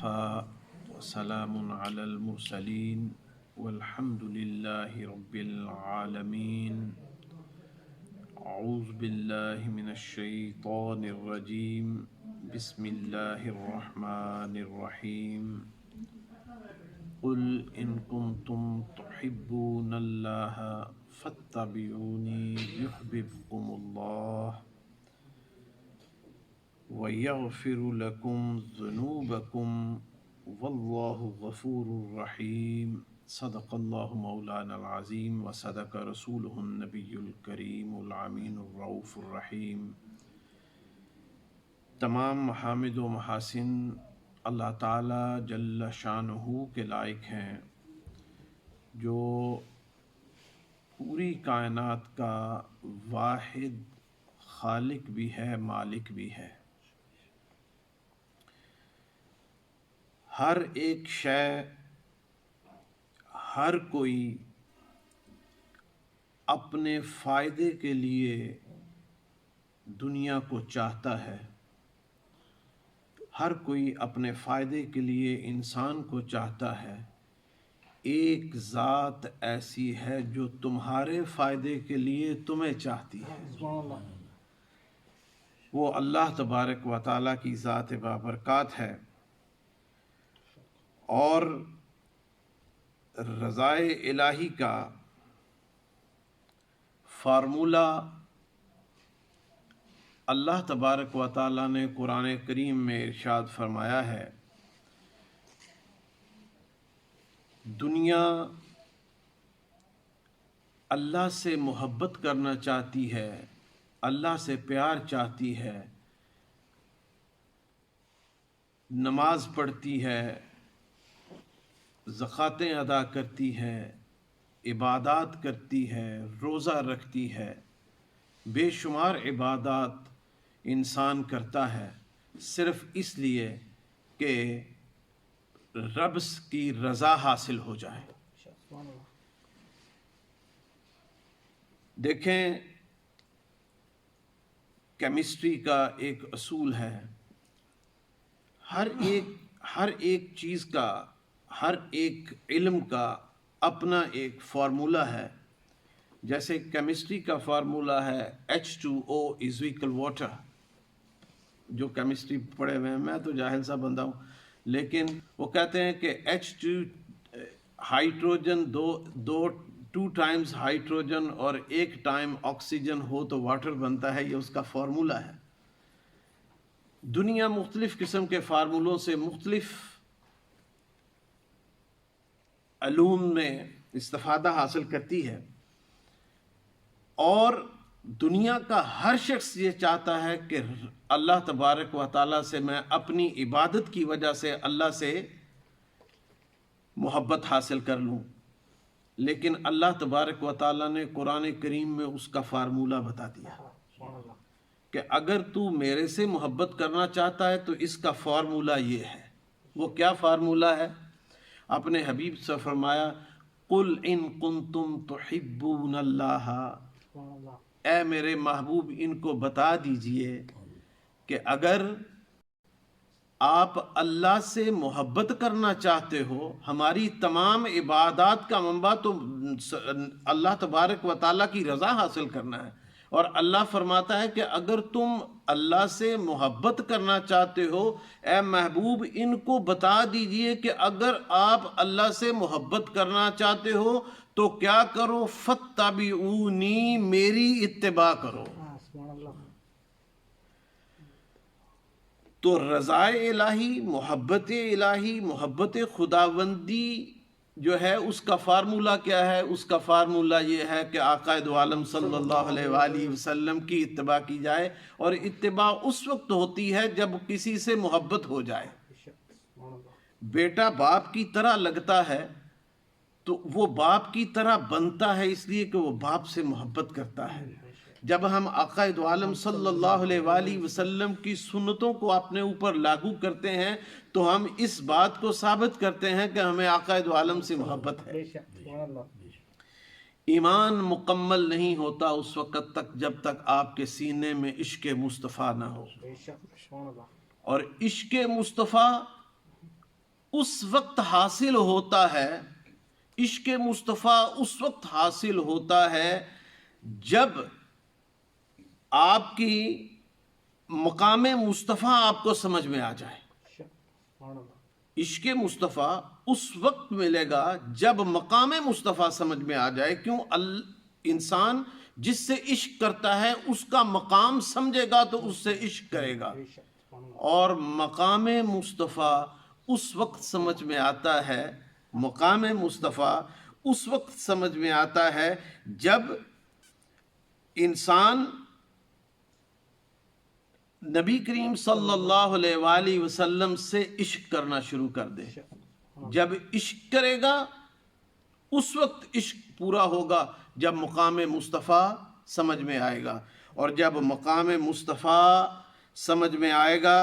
وكفى وسلام على المرسلين والحمد لله رب العالمين. أعوذ بالله من الشيطان الرجيم. بسم الله الرحمن الرحيم. قل إن كنتم تحبون الله فاتبعوني يحببكم الله ويغفر لكم ذنوبكم والله غفور رحيم. صدق اللہ مولانا العظیم وصدق رسولہ النبی الکریم الامین الرؤوف الرحیم. تمام محامد و محاسن اللہ تعالی جل شانہ کے لائق ہیں، جو پوری کائنات کا واحد خالق بھی ہے، مالک بھی ہے. ہر ایک شے، ہر کوئی اپنے فائدے کے لیے دنیا کو چاہتا ہے. ہر کوئی اپنے فائدے کے لیے انسان کو چاہتا ہے. ایک ذات ایسی ہے جو تمہارے فائدے کے لیے تمہیں چاہتی ہے. وہ اللہ تبارک و تعالیٰ کی ذات بابرکات ہے. اور رضائے الہی کا فارمولہ اللہ تبارک و تعالیٰ نے قرآن کریم میں ارشاد فرمایا ہے. دنیا اللہ سے محبت کرنا چاہتی ہے، اللہ سے پیار چاہتی ہے، نماز پڑھتی ہے، زکاتیں ادا کرتی ہے، عبادات کرتی ہے، روزہ رکھتی ہے، بے شمار عبادات انسان کرتا ہے، صرف اس لیے کہ رب کی رضا حاصل ہو جائے. دیکھیں، کیمسٹری کا ایک اصول ہے. ہر ایک چیز کا، ہر ایک علم کا اپنا ایک فارمولہ ہے. جیسے کیمسٹری کا فارمولہ ہے H2O = واٹر. جو کیمسٹری پڑھے ہوئے ہیں، میں تو جاہل سا بندہ ہوں، لیکن وہ کہتے ہیں کہ H2 ہائیڈروجن دو ٹائمز ہائیڈروجن اور ایک ٹائم آکسیجن ہو تو واٹر بنتا ہے. یہ اس کا فارمولہ ہے. دنیا مختلف قسم کے فارمولوں سے مختلف علوم میں استفادہ حاصل کرتی ہے، اور دنیا کا ہر شخص یہ چاہتا ہے کہ اللہ تبارک و تعالیٰ سے میں اپنی عبادت کی وجہ سے اللہ سے محبت حاصل کر لوں. لیکن اللہ تبارک و تعالیٰ نے قرآن کریم میں اس کا فارمولہ بتا دیا کہ اگر تو میرے سے محبت کرنا چاہتا ہے تو اس کا فارمولہ یہ ہے. وہ کیا فارمولہ ہے؟ اپنے حبیب سے فرمایا، قل ان کنتم تحبون اللہ. اے میرے محبوب، ان کو بتا دیجئے کہ اگر آپ اللہ سے محبت کرنا چاہتے ہو، ہماری تمام عبادات کا منبع تو اللہ تبارک و تعالیٰ کی رضا حاصل کرنا ہے. اور اللہ فرماتا ہے کہ اگر تم اللہ سے محبت کرنا چاہتے ہو، اے محبوب ان کو بتا دیجئے کہ اگر آپ اللہ سے محبت کرنا چاہتے ہو تو کیا کرو؟ فَاتَّبِعُونِی، میری اتباع کرو. تو رضائے الہی، محبت خداوندی جو ہے، اس کا فارمولہ کیا ہے؟ اس کا فارمولہ یہ ہے کہ آقا دو عالم صلی اللہ علیہ وآلہ وسلم کی اتباع کی جائے. اور اتباع اس وقت ہوتی ہے جب کسی سے محبت ہو جائے. بیٹا باپ کی طرح لگتا ہے تو وہ باپ کی طرح بنتا ہے اس لیے کہ وہ باپ سے محبت کرتا ہے. جب ہم آقا دو عالم صلی اللہ علیہ وآلہ وسلم کی سنتوں کو اپنے اوپر لاگو کرتے ہیں تو ہم اس بات کو ثابت کرتے ہیں کہ ہمیں آقا دو عالم سے محبت ہے. ایمان مکمل نہیں ہوتا اس وقت تک جب تک آپ کے سینے میں عشق مصطفیٰ نہ ہو. اور عشق مصطفیٰ اس وقت حاصل ہوتا ہے، عشق مصطفیٰ اس وقت حاصل ہوتا ہے جب آپ کی مقام مصطفیٰ آپ کو سمجھ میں آ جائے۔ عشق مصطفیٰ اس وقت ملے گا جب مقام مصطفیٰ سمجھ میں آ جائے۔ کیوں؟ انسان جس سے عشق کرتا ہے اس کا مقام سمجھے گا تو اس سے عشق کرے گا، اور مقام مصطفیٰ اس وقت سمجھ میں آتا ہے، مقام مصطفیٰ اس وقت سمجھ میں آتا ہے جب انسان نبی کریم صلی اللہ علیہ وآلہ وسلم سے عشق کرنا شروع کر دے۔ جب عشق کرے گا اس وقت عشق پورا ہوگا جب مقام مصطفیٰ سمجھ میں آئے گا، اور جب مقام مصطفیٰ سمجھ میں آئے گا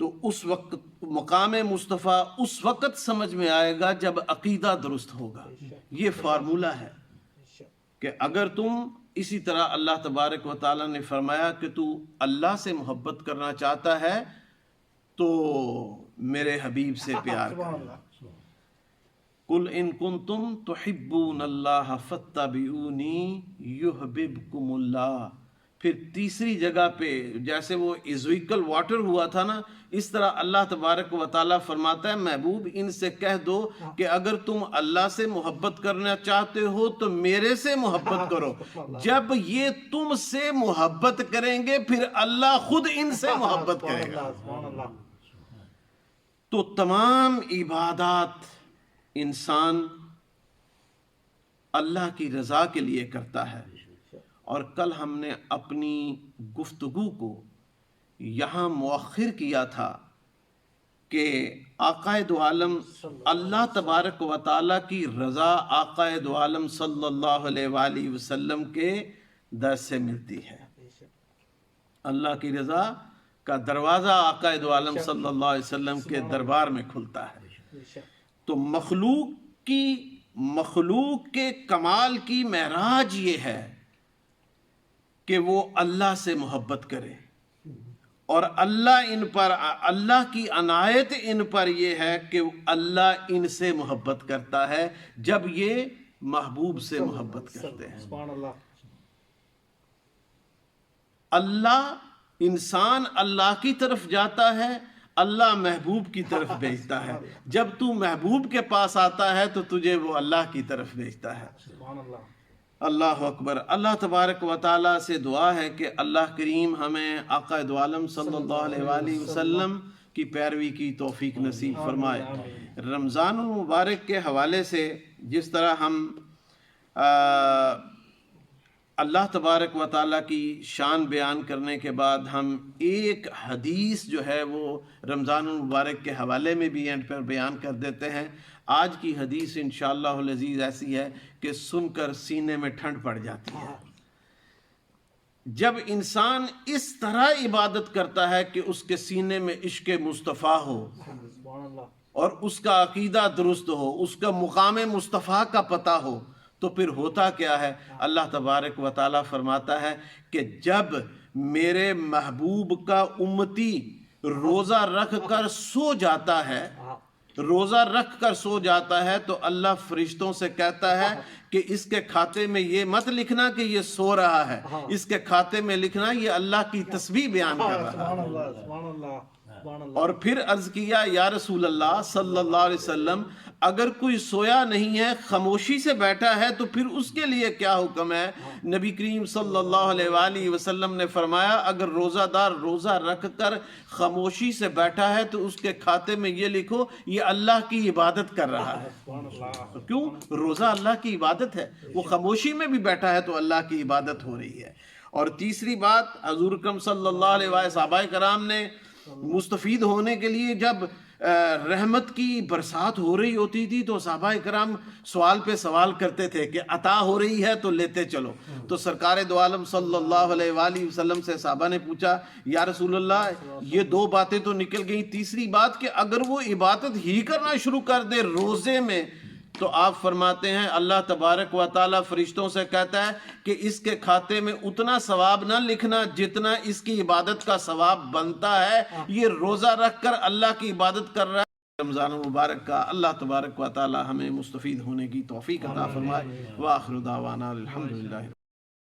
تو اس وقت مقام مصطفیٰ اس وقت سمجھ میں آئے گا جب عقیدہ درست ہوگا۔ یہ فارمولہ ہے کہ اگر تم اسی طرح اللہ تبارک و تعالیٰ نے فرمایا کہ تو اللہ سے محبت کرنا چاہتا ہے تو میرے حبیب سے پیار کر۔ قُلْ إِن كُنْتُمْ تُحِبُّونَ اللَّهَ فَاتَّبِعُونِي يُحْبِبْكُمُ اللَّهُ۔ پھر تیسری جگہ پہ جیسے وہ ایزویکل واٹر ہوا تھا نا، اس طرح اللہ تبارک و تعالیٰ فرماتا ہے محبوب ان سے کہہ دو کہ اگر تم اللہ سے محبت کرنا چاہتے ہو تو میرے سے محبت کرو۔ جب یہ تم سے محبت کریں گے پھر اللہ خود ان سے محبت کرے گا۔ تو تمام عبادات انسان اللہ کی رضا کے لیے کرتا ہے۔ اور کل ہم نے اپنی گفتگو کو یہاں مؤخر کیا تھا کہ آقا دو عالم اللہ تبارک و تعالیٰ کی رضا آقا دو عالم صلی اللہ علیہ وآلہ وسلم کے در سے ملتی ہے۔ اللہ کی رضا کا دروازہ آقا دو عالم صلی اللہ علیہ وسلم کے دربار میں کھلتا ہے۔ تو مخلوق کے کمال کی معراج یہ ہے کہ وہ اللہ سے محبت کرے، اور اللہ کی عنایت ان پر یہ ہے کہ اللہ ان سے محبت کرتا ہے جب یہ محبوب سے محبت کرتے ہیں۔ اللہ انسان اللہ کی طرف جاتا ہے، اللہ محبوب کی طرف بھیجتا ہے۔ جب تو محبوب کے پاس آتا ہے تو تجھے وہ اللہ کی طرف بھیجتا ہے۔ اللہ اکبر۔ اللہ تبارک و تعالیٰ سے دعا ہے کہ اللہ کریم ہمیں آقا دو عالم صلی اللہ علیہ وآلہ وسلم کی پیروی کی توفیق نصیب فرمائے۔ رمضان المبارک کے حوالے سے جس طرح ہم اللہ تبارک و تعالیٰ کی شان بیان کرنے کے بعد ہم ایک حدیث جو ہے وہ رمضان المبارک کے حوالے میں بھی اینڈ پر بیان کر دیتے ہیں۔ آج کی حدیث انشاءاللہ العزیز ایسی ہے کہ سن کر سینے میں ٹھنڈ پڑ جاتی ہے۔ جب انسان اس طرح عبادت کرتا ہے کہ اس کے سینے میں عشق مصطفیٰ ہو اور اس کا عقیدہ درست ہو، اس کا مقام مصطفیٰ کا پتہ ہو، تو پھر ہوتا کیا ہے؟ اللہ تبارک و تعالیٰ فرماتا ہے کہ جب میرے محبوب کا امتی روزہ رکھ کر سو جاتا ہے تو اللہ فرشتوں سے کہتا ہے کہ اس کے کھاتے میں یہ مت لکھنا کہ یہ سو رہا ہے، اس کے کھاتے میں لکھنا یہ اللہ کی تسبیح بیان کر رہا ہے۔ اور پھر عرض کیا یا رسول اللہ صلی اللہ علیہ وسلم اگر کوئی سویا نہیں ہے، خاموشی سے بیٹھا ہے تو پھر اس کے لیے کیا حکم ہے؟ نبی کریم صلی اللہ علیہ وآلہ وسلم نے فرمایا اگر روزہ دار روزہ رکھ کر خاموشی سے بیٹھا ہے تو اس کے کھاتے میں یہ لکھو یہ اللہ کی عبادت کر رہا ہے۔ کیوں؟ روزہ اللہ کی عبادت ہے، وہ خاموشی میں بھی بیٹھا ہے تو اللہ کی عبادت ہو رہی ہے۔ اور تیسری بات، حضور اکرم صلی اللہ علیہ وآلہ صحابہ کرام نے مستفید ہونے کے لیے جب رحمت کی برسات ہو رہی ہوتی تھی تو صحابہ کرام سوال پہ سوال کرتے تھے کہ عطا ہو رہی ہے تو لیتے چلو۔ تو سرکار دو عالم صلی اللہ علیہ وآلہ وسلم سے صحابہ نے پوچھا یا رسول اللہ یہ دو باتیں تو نکل گئیں، تیسری بات کہ اگر وہ عبادت ہی کرنا شروع کر دے روزے میں تو آپ فرماتے ہیں اللہ تبارک و تعالیٰ فرشتوں سے کہتا ہے کہ اس کے کھاتے میں اتنا ثواب نہ لکھنا جتنا اس کی عبادت کا ثواب بنتا ہے، یہ روزہ رکھ کر اللہ کی عبادت کر رہا ہے۔ رمضان المبارک کا اللہ تبارک و تعالی ہمیں مستفید ہونے کی توفیق عطا فرمائے۔ وآخر دعوانا الحمدللہ۔